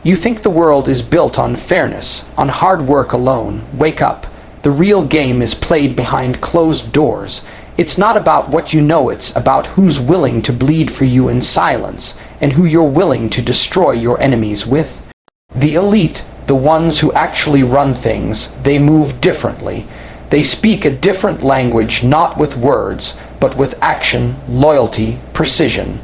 You think the world is built on fairness, on hard work alone. Wake up. The real game is played behind closed doors. It's not about what you know, it's about who's willing to bleed for you in silence, and who you're willing to destroy your enemies with. The elite, the ones who actually run things, they move differently. They speak a different language, not with words, but with action, loyalty, precision.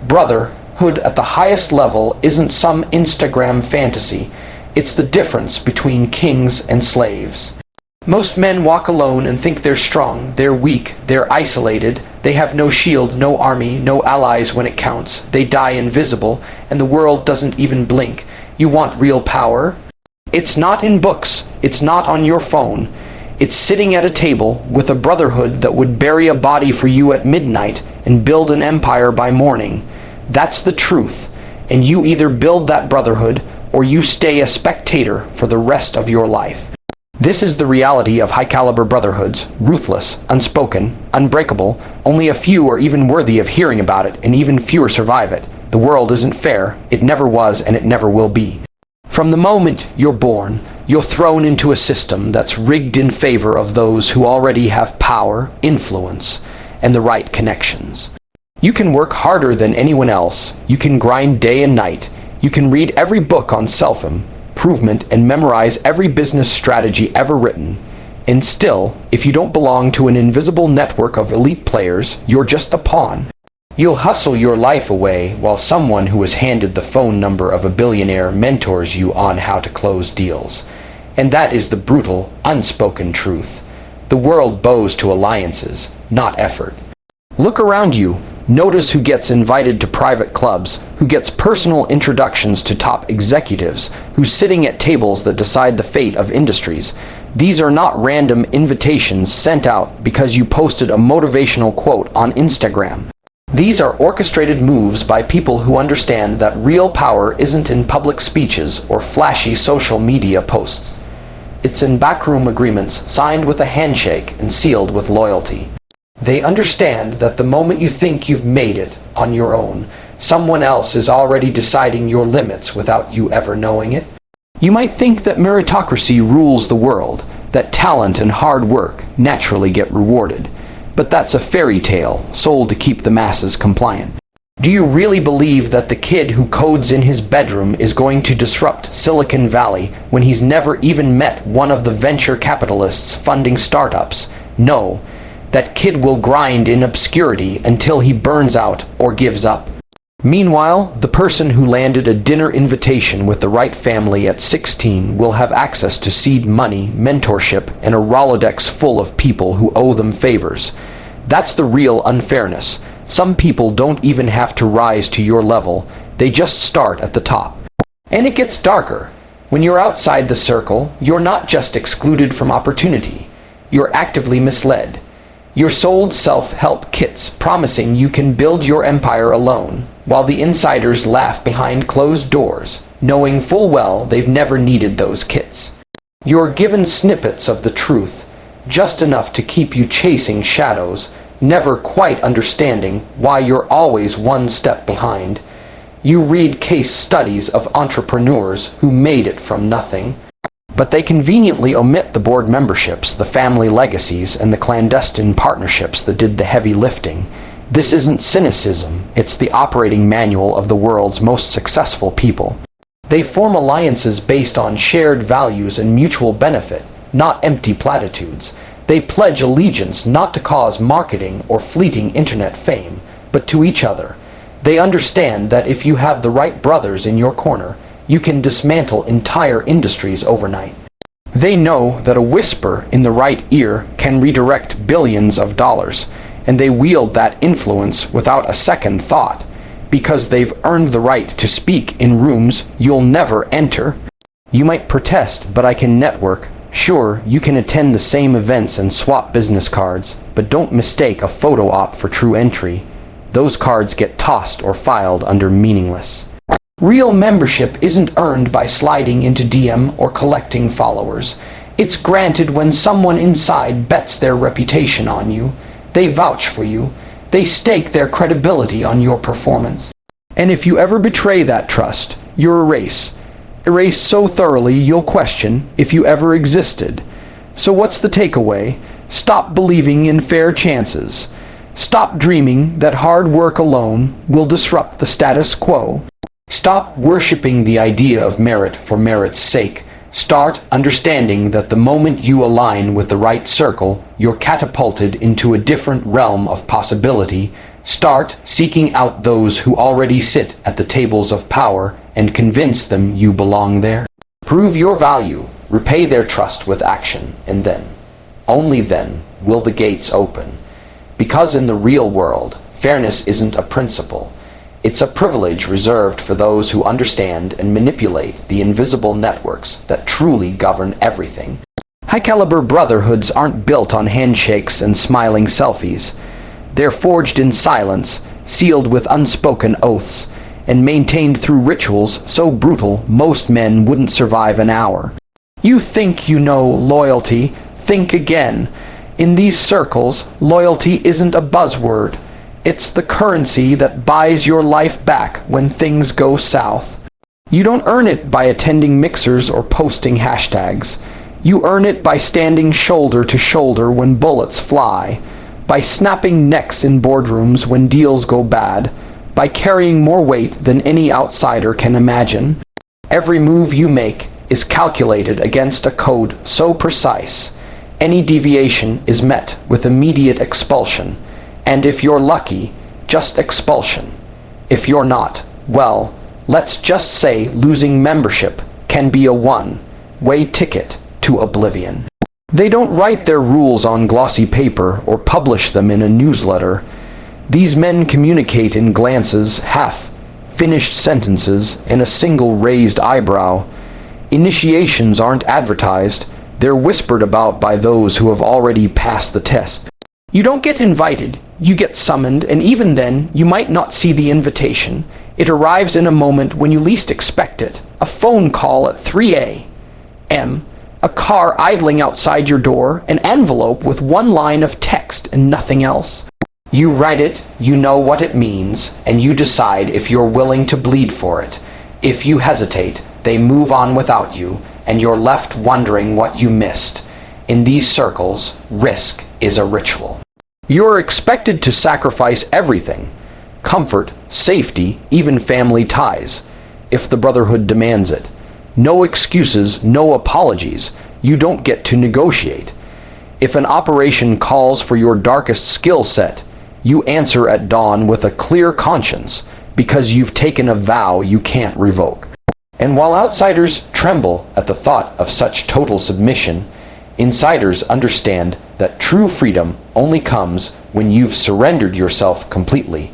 Brotherhood at the highest level isn't some Instagram fantasy. It's the difference between kings and slaves. Most men walk alone and think they're strong, they're weak, they're isolated, they have no shield, no army, no allies when it counts, they die invisible, and the world doesn't even blink. You want real power? It's not in books, it's not on your phone. It's sitting at a table with a brotherhood that would bury a body for you at midnight and build an empire by morning. That's the truth, and you either build that brotherhood or you stay a spectator for the rest of your life. This is the reality of high-caliber brotherhoods, ruthless, unspoken, unbreakable. Only a few are even worthy of hearing about it, and even fewer survive it. The world isn't fair, it never was, and it never will be. From the moment you're born, you're thrown into a system that's rigged in favor of those who already have power, influence, and the right connections. You can work harder than anyone else, you can grind day and night, you can read every book on self-improvement and memorize every business strategy ever written. And still, if you don't belong to an invisible network of elite players, you're just a pawn. You'll hustle your life away while someone who has handed the phone number of a billionaire mentors you on how to close deals. And that is the brutal, unspoken truth. The world bows to alliances, not effort. Look around you. Notice who gets invited to private clubs, who gets personal introductions to top executives, who's sitting at tables that decide the fate of industries. These are not random invitations sent out because you posted a motivational quote on Instagram. These are orchestrated moves by people who understand that real power isn't in public speeches or flashy social media posts. It's in backroom agreements signed with a handshake and sealed with loyalty. They understand that the moment you think you've made it on your own, someone else is already deciding your limits without you ever knowing it. You might think that meritocracy rules the world, that talent and hard work naturally get rewarded. But that's a fairy tale sold to keep the masses compliant. Do you really believe that the kid who codes in his bedroom is going to disrupt Silicon Valley when he's never even met one of the venture capitalists funding startups? No. That kid will grind in obscurity until he burns out or gives up. Meanwhile, the person who landed a dinner invitation with the right family at 16 will have access to seed money, mentorship, and a Rolodex full of people who owe them favors. That's the real unfairness. Some people don't even have to rise to your level. They just start at the top. And it gets darker. When you're outside the circle, you're not just excluded from opportunity. You're actively misled. You're sold self-help kits promising you can build your empire alone, while the insiders laugh behind closed doors, knowing full well they've never needed those kits. You're given snippets of the truth, just enough to keep you chasing shadows, never quite understanding why you're always one step behind. You read case studies of entrepreneurs who made it from nothing, but they conveniently omit the board memberships, the family legacies, and the clandestine partnerships that did the heavy lifting. This isn't cynicism, it's the operating manual of the world's most successful people. They form alliances based on shared values and mutual benefit, not empty platitudes. They pledge allegiance not to cause marketing or fleeting internet fame, but to each other. They understand that if you have the right brothers in your corner, you can dismantle entire industries overnight. They know that a whisper in the right ear can redirect billions of dollars, and they wield that influence without a second thought, because they've earned the right to speak in rooms you'll never enter. You might protest, but I can network. Sure, you can attend the same events and swap business cards, but don't mistake a photo op for true entry. Those cards get tossed or filed under meaningless. Real membership isn't earned by sliding into DM or collecting followers. It's granted when someone inside bets their reputation on you. They vouch for you. They stake their credibility on your performance. And if you ever betray that trust, you're erased. erased so thoroughly you'll question if you ever existed. So what's the takeaway? Stop believing in fair chances. Stop dreaming that hard work alone will disrupt the status quo. Stop worshiping the idea of merit for merit's sake. Start understanding that the moment you align with the right circle, you're catapulted into a different realm of possibility. Start seeking out those who already sit at the tables of power and convince them you belong there. Prove your value, repay their trust with action, and then, only then, will the gates open. Because in the real world, fairness isn't a principle. It's a privilege reserved for those who understand and manipulate the invisible networks that truly govern everything. High-caliber brotherhoods aren't built on handshakes and smiling selfies. They're forged in silence, sealed with unspoken oaths, and maintained through rituals so brutal most men wouldn't survive an hour. You think you know loyalty? Think again. In these circles, loyalty isn't a buzzword. It's the currency that buys your life back when things go south. You don't earn it by attending mixers or posting hashtags. You earn it by standing shoulder to shoulder when bullets fly, by snapping necks in boardrooms when deals go bad, by carrying more weight than any outsider can imagine. Every move you make is calculated against a code so precise. Any deviation is met with immediate expulsion. And if you're lucky, just expulsion. If you're not, well, let's just say losing membership can be a one-way ticket to oblivion. They don't write their rules on glossy paper or publish them in a newsletter. These men communicate in glances, half-finished sentences, and a single raised eyebrow. Initiations aren't advertised. They're whispered about by those who have already passed the test. You don't get invited, you get summoned, and even then, you might not see the invitation. It arrives in a moment when you least expect it. A phone call at 3 a.m., a car idling outside your door, an envelope with one line of text and nothing else. You write it, you know what it means, and you decide if you're willing to bleed for it. If you hesitate, they move on without you, and you're left wondering what you missed. In these circles, risk is a ritual. You're expected to sacrifice everything: comfort, safety, even family ties, if the Brotherhood demands it. No excuses, no apologies. You don't get to negotiate. If an operation calls for your darkest skill set, you answer at dawn with a clear conscience, because you've taken a vow you can't revoke. And while outsiders tremble at the thought of such total submission, insiders understand that true freedom only comes when you've surrendered yourself completely.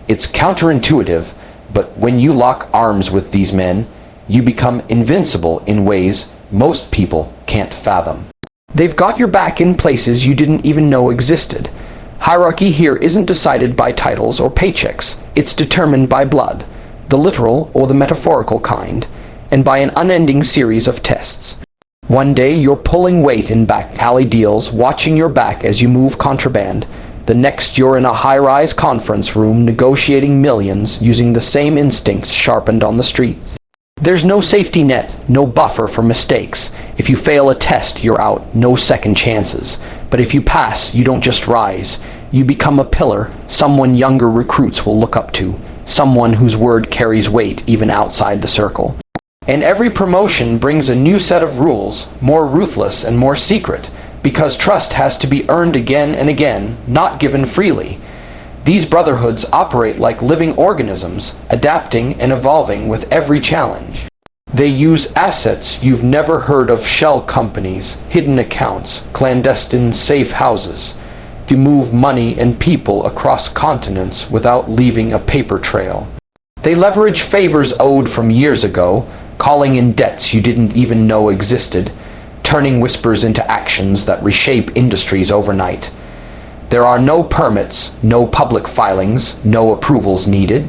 It's counterintuitive, but when you lock arms with these men, you become invincible in ways most people can't fathom. They've got your back in places you didn't even know existed. Hierarchy here isn't decided by titles or paychecks. It's determined by blood, the literal or the metaphorical kind, and by an unending series of tests. One day you're pulling weight in back alley deals, watching your back as you move contraband. The next you're in a high-rise conference room negotiating millions using the same instincts sharpened on the streets. There's no safety net, no buffer for mistakes. If you fail a test, you're out, no second chances. But if you pass, you don't just rise. You become a pillar, someone younger recruits will look up to, someone whose word carries weight even outside the circle. And every promotion brings a new set of rules, more ruthless and more secret, because trust has to be earned again and again, not given freely. These brotherhoods operate like living organisms, adapting and evolving with every challenge. They use assets you've never heard of: shell companies, hidden accounts, clandestine safe houses, to move money and people across continents without leaving a paper trail. They leverage favors owed from years ago, calling in debts you didn't even know existed, turning whispers into actions that reshape industries overnight. There are no permits, no public filings, no approvals needed.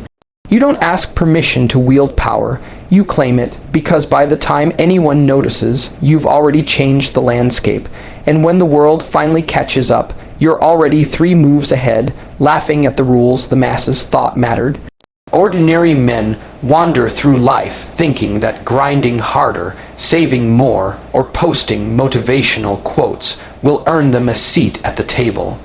You don't ask permission to wield power, you claim it, because by the time anyone notices, you've already changed the landscape, and when the world finally catches up, you're already 3 moves ahead, laughing at the rules the masses thought mattered. Ordinary men wander through life thinking that grinding harder, saving more, or posting motivational quotes will earn them a seat at the table.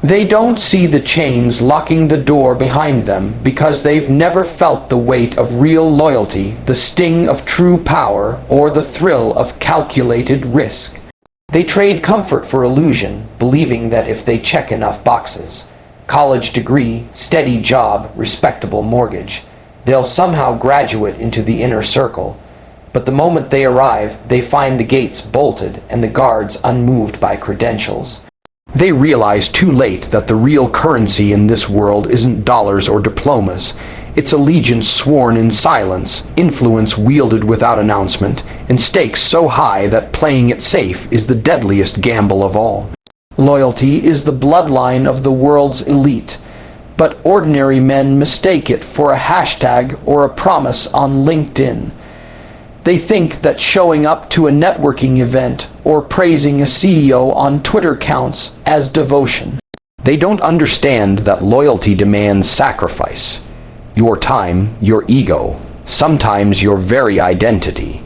They don't see the chains locking the door behind them because they've never felt the weight of real loyalty, the sting of true power, or the thrill of calculated risk. They trade comfort for illusion, believing that if they check enough boxes, college degree, steady job, respectable mortgage, they'll somehow graduate into the inner circle. But the moment they arrive, they find the gates bolted and the guards unmoved by credentials. They realize too late that the real currency in this world isn't dollars or diplomas. It's allegiance sworn in silence, influence wielded without announcement, and stakes so high that playing it safe is the deadliest gamble of all. Loyalty is the bloodline of the world's elite, but ordinary men mistake it for a hashtag or a promise on LinkedIn. They think that showing up to a networking event or praising a CEO on Twitter counts as devotion. They don't understand that loyalty demands sacrifice. Your time, your ego, sometimes your very identity.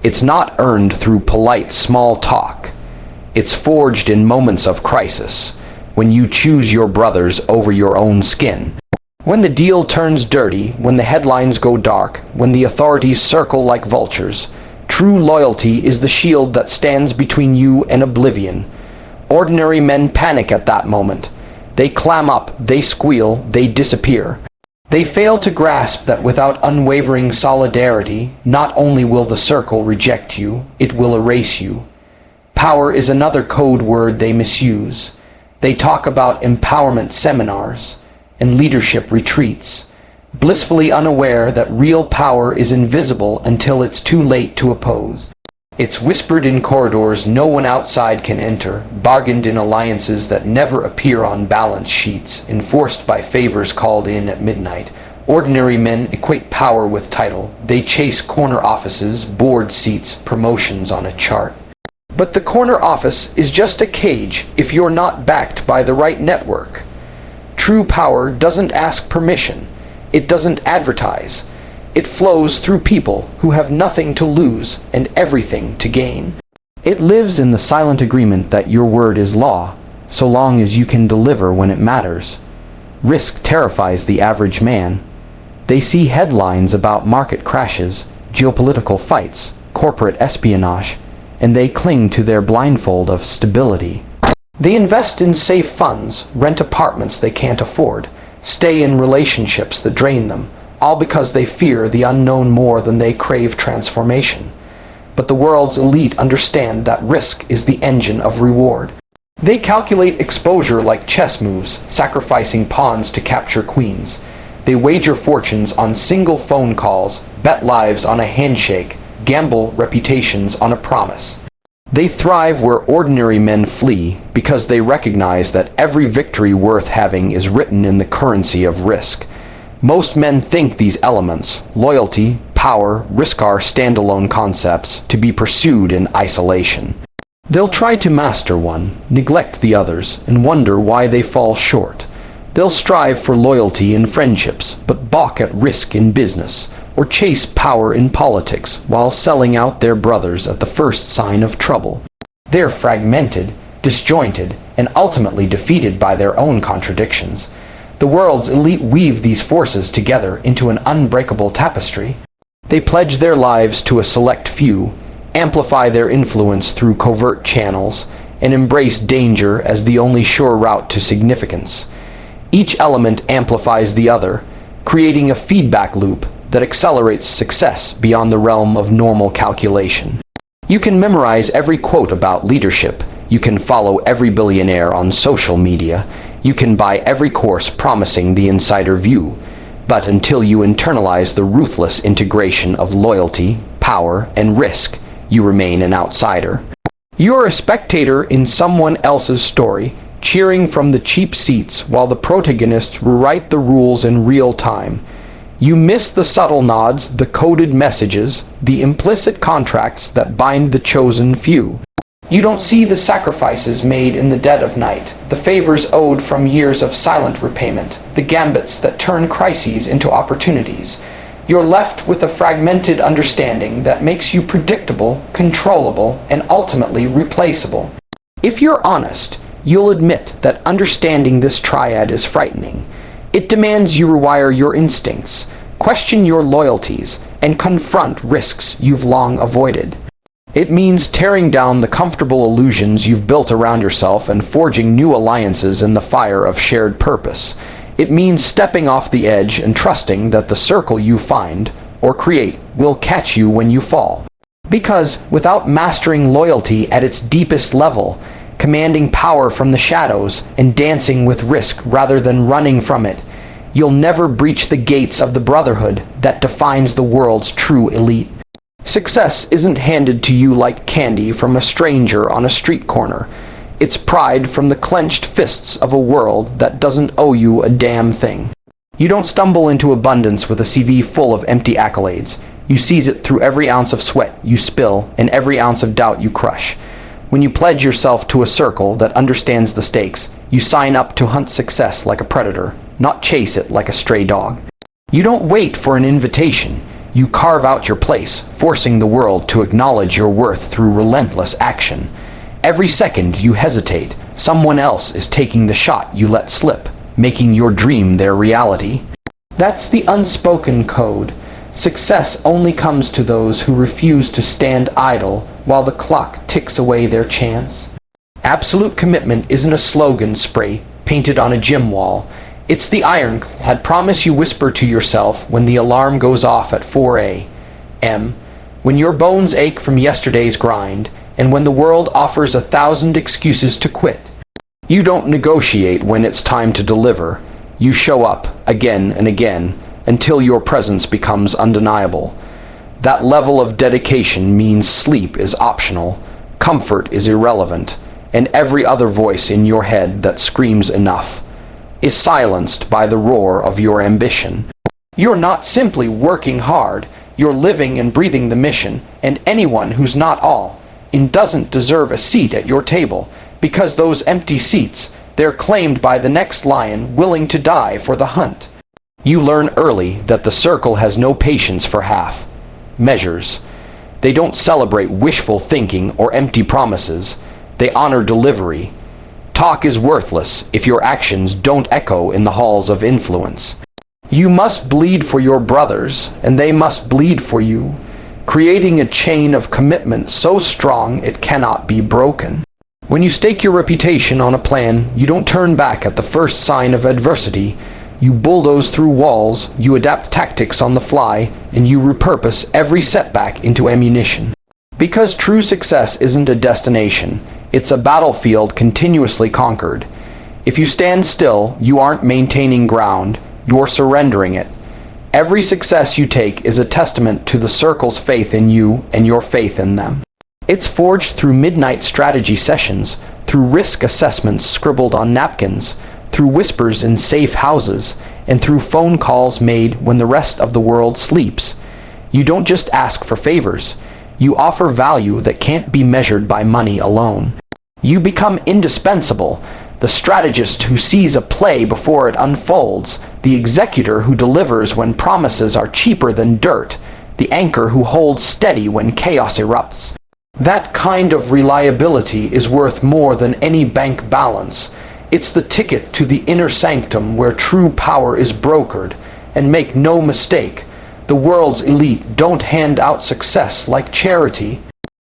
It's not earned through polite small talk. It's forged in moments of crisis, when you choose your brothers over your own skin. When the deal turns dirty, when the headlines go dark, when the authorities circle like vultures, true loyalty is the shield that stands between you and oblivion. Ordinary men panic at that moment. They clam up, they squeal, they disappear. They fail to grasp that without unwavering solidarity, not only will the circle reject you, it will erase you. Power is another code word they misuse. They talk about empowerment seminars and leadership retreats, blissfully unaware that real power is invisible until it's too late to oppose. It's whispered in corridors no one outside can enter, bargained in alliances that never appear on balance sheets, enforced by favors called in at midnight. Ordinary men equate power with title. They chase corner offices, board seats, promotions on a chart. But the corner office is just a cage if you're not backed by the right network. True power doesn't ask permission. It doesn't advertise. It flows through people who have nothing to lose and everything to gain. It lives in the silent agreement that your word is law, so long as you can deliver when it matters. Risk terrifies the average man. They see headlines about market crashes, geopolitical fights, corporate espionage, and they cling to their blindfold of stability. They invest in safe funds, rent apartments they can't afford, stay in relationships that drain them, all because they fear the unknown more than they crave transformation. But the world's elite understand that risk is the engine of reward. They calculate exposure like chess moves, sacrificing pawns to capture queens. They wager fortunes on single phone calls, bet lives on a handshake, gamble reputations on a promise. They thrive where ordinary men flee because they recognize that every victory worth having is written in the currency of risk. Most men think these elements, loyalty, power, risk, are standalone concepts to be pursued in isolation. They'll try to master one, neglect the others, and wonder why they fall short. They'll strive for loyalty in friendships, but balk at risk in business, or chase power in politics while selling out their brothers at the first sign of trouble. They're fragmented, disjointed, and ultimately defeated by their own contradictions. The world's elite weave these forces together into an unbreakable tapestry. They pledge their lives to a select few, amplify their influence through covert channels, and embrace danger as the only sure route to significance. Each element amplifies the other, creating a feedback loop that accelerates success beyond the realm of normal calculation. You can memorize every quote about leadership. You can follow every billionaire on social media. You can buy every course promising the insider view. But until you internalize the ruthless integration of loyalty, power, and risk, you remain an outsider. You're a spectator in someone else's story, cheering from the cheap seats while the protagonists rewrite the rules in real time. You miss the subtle nods, the coded messages, the implicit contracts that bind the chosen few. You don't see the sacrifices made in the dead of night, the favors owed from years of silent repayment, the gambits that turn crises into opportunities. You're left with a fragmented understanding that makes you predictable, controllable, and ultimately replaceable. If you're honest, you'll admit that understanding this triad is frightening. It demands you rewire your instincts, question your loyalties, and confront risks you've long avoided. It means tearing down the comfortable illusions you've built around yourself and forging new alliances in the fire of shared purpose. It means stepping off the edge and trusting that the circle you find, or create, will catch you when you fall. Because without mastering loyalty at its deepest level, commanding power from the shadows, and dancing with risk rather than running from it, you'll never breach the gates of the Brotherhood that defines the world's true elite. Success isn't handed to you like candy from a stranger on a street corner. It's pride from the clenched fists of a world that doesn't owe you a damn thing. You don't stumble into abundance with a CV full of empty accolades. You seize it through every ounce of sweat you spill and every ounce of doubt you crush. When you pledge yourself to a circle that understands the stakes, you sign up to hunt success like a predator, not chase it like a stray dog. You don't wait for an invitation. You carve out your place, forcing the world to acknowledge your worth through relentless action. Every second you hesitate, someone else is taking the shot you let slip, making your dream their reality. That's the unspoken code. Success only comes to those who refuse to stand idle while the clock ticks away their chance. Absolute commitment isn't a slogan spray painted on a gym wall. It's the ironclad promise you whisper to yourself when the alarm goes off at 4 a.m., when your bones ache from yesterday's grind, and when the world offers 1,000 excuses to quit. You don't negotiate when it's time to deliver. You show up again and again until your presence becomes undeniable. That level of dedication means sleep is optional, comfort is irrelevant, and every other voice in your head that screams enough is silenced by the roar of your ambition. You're not simply working hard, you're living and breathing the mission, and anyone who's not all in doesn't deserve a seat at your table, because those empty seats, they're claimed by the next lion willing to die for the hunt. You learn early that the circle has no patience for half measures. They don't celebrate wishful thinking or empty promises. They honor delivery. Talk is worthless if your actions don't echo in the halls of influence. You must bleed for your brothers, and they must bleed for you, creating a chain of commitment so strong it cannot be broken. When you stake your reputation on a plan, you don't turn back at the first sign of adversity. You bulldoze through walls, you adapt tactics on the fly, and you repurpose every setback into ammunition. Because true success isn't a destination, it's a battlefield continuously conquered. If you stand still, you aren't maintaining ground, you're surrendering it. Every success you take is a testament to the circle's faith in you and your faith in them. It's forged through midnight strategy sessions, through risk assessments scribbled on napkins, through whispers in safe houses, and through phone calls made when the rest of the world sleeps. You don't just ask for favors. You offer value that can't be measured by money alone. You become indispensable, the strategist who sees a play before it unfolds, the executor who delivers when promises are cheaper than dirt, the anchor who holds steady when chaos erupts. That kind of reliability is worth more than any bank balance. It's the ticket to the inner sanctum where true power is brokered. And make no mistake, the world's elite don't hand out success like charity.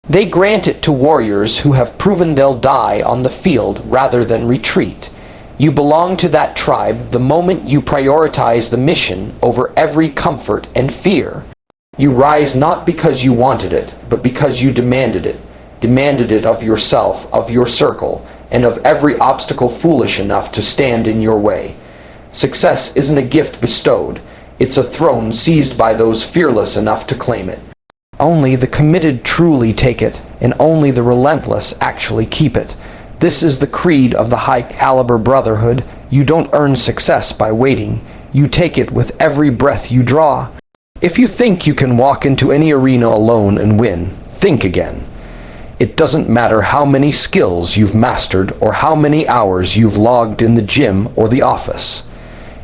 They grant it to warriors who have proven they'll die on the field rather than retreat. You belong to that tribe the moment you prioritize the mission over every comfort and fear. You rise not because you wanted it, but because you demanded it. Demanded it of yourself, of your circle, and of every obstacle foolish enough to stand in your way. Success isn't a gift bestowed. It's a throne seized by those fearless enough to claim it. Only the committed truly take it, and only the relentless actually keep it. This is the creed of the high-caliber Brotherhood. You don't earn success by waiting. You take it with every breath you draw. If you think you can walk into any arena alone and win, think again. It doesn't matter how many skills you've mastered or how many hours you've logged in the gym or the office.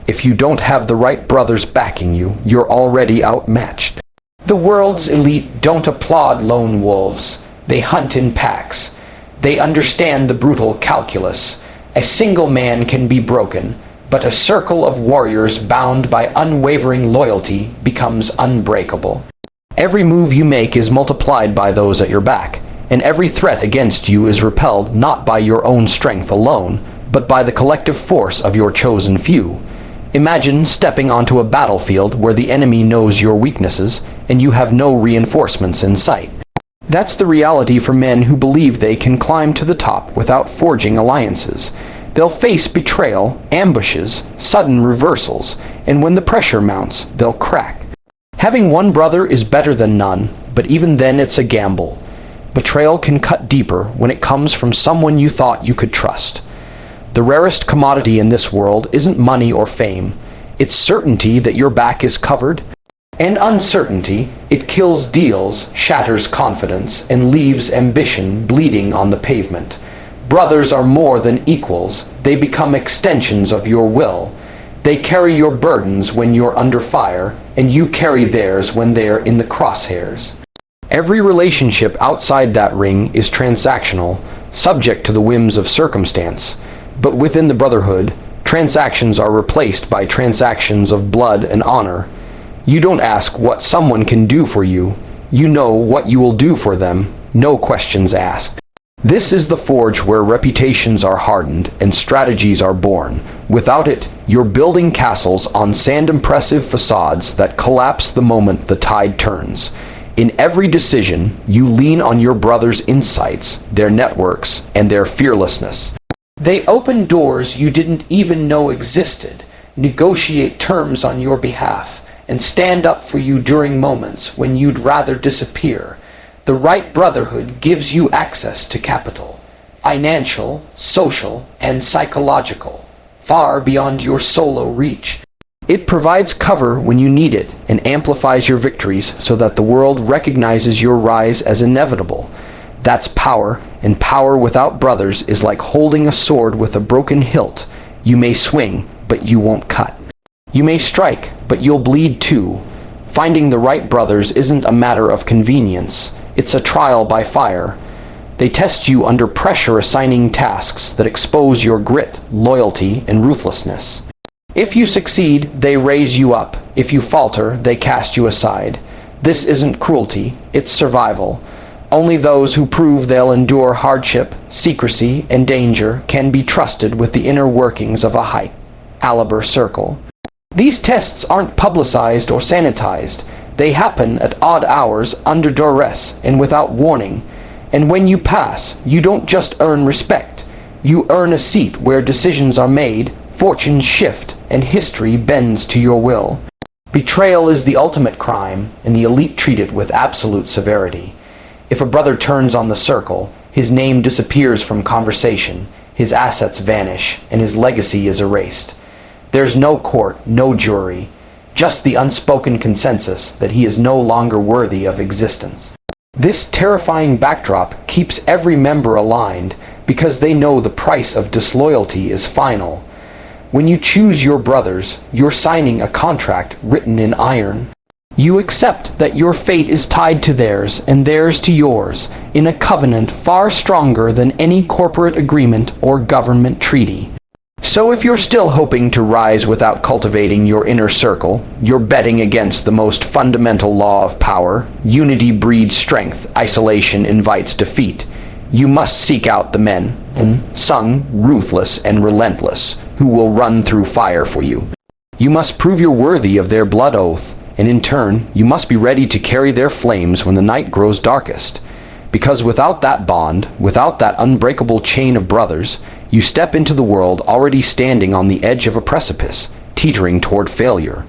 If you don't have the right brothers backing you, you're already outmatched. The world's elite don't applaud lone wolves. They hunt in packs. They understand the brutal calculus. A single man can be broken, but a circle of warriors bound by unwavering loyalty becomes unbreakable. Every move you make is multiplied by those at your back, and every threat against you is repelled not by your own strength alone, but by the collective force of your chosen few. Imagine stepping onto a battlefield where the enemy knows your weaknesses, and you have no reinforcements in sight. That's the reality for men who believe they can climb to the top without forging alliances. They'll face betrayal, ambushes, sudden reversals, and when the pressure mounts, they'll crack. Having one brother is better than none, but even then it's a gamble. Betrayal can cut deeper when it comes from someone you thought you could trust. The rarest commodity in this world isn't money or fame. It's certainty that your back is covered. And uncertainty, it kills deals, shatters confidence, and leaves ambition bleeding on the pavement. Brothers are more than equals. They become extensions of your will. They carry your burdens when you're under fire, and you carry theirs when they're in the crosshairs. Every relationship outside that ring is transactional, subject to the whims of circumstance. But within the Brotherhood, transactions are replaced by transactions of blood and honor. You don't ask what someone can do for you. You know what you will do for them. No questions asked. This is the forge where reputations are hardened and strategies are born. Without it, you're building castles on sand-impressive facades that collapse the moment the tide turns. In every decision, you lean on your brother's insights, their networks, and their fearlessness. They open doors you didn't even know existed, negotiate terms on your behalf, and stand up for you during moments when you'd rather disappear. The right brotherhood gives you access to capital, financial, social, and psychological, far beyond your solo reach. It provides cover when you need it and amplifies your victories so that the world recognizes your rise as inevitable. That's power, and power without brothers is like holding a sword with a broken hilt. You may swing, but you won't cut. You may strike, but you'll bleed too. Finding the right brothers isn't a matter of convenience. It's a trial by fire. They test you under pressure, assigning tasks that expose your grit, loyalty, and ruthlessness. If you succeed, they raise you up. If you falter, they cast you aside. This isn't cruelty, it's survival. Only those who prove they'll endure hardship, secrecy, and danger can be trusted with the inner workings of a high-caliber circle. These tests aren't publicized or sanitized. They happen at odd hours, under duress, and without warning. And when you pass, you don't just earn respect. You earn a seat where decisions are made, fortunes shift, and history bends to your will. Betrayal is the ultimate crime, and the elite treat it with absolute severity. If a brother turns on the circle, his name disappears from conversation, his assets vanish, and his legacy is erased. There's no court, no jury, just the unspoken consensus that he is no longer worthy of existence. This terrifying backdrop keeps every member aligned because they know the price of disloyalty is final. When you choose your brothers, you're signing a contract written in iron. You accept that your fate is tied to theirs and theirs to yours in a covenant far stronger than any corporate agreement or government treaty. So if you're still hoping to rise without cultivating your inner circle, you're betting against the most fundamental law of power. Unity breeds strength, isolation invites defeat. You must seek out the men, unsung, ruthless, and relentless, who will run through fire for you. You must prove you're worthy of their blood oath, and in turn, you must be ready to carry their flames when the night grows darkest. Because without that bond, without that unbreakable chain of brothers, you step into the world already standing on the edge of a precipice, teetering toward failure.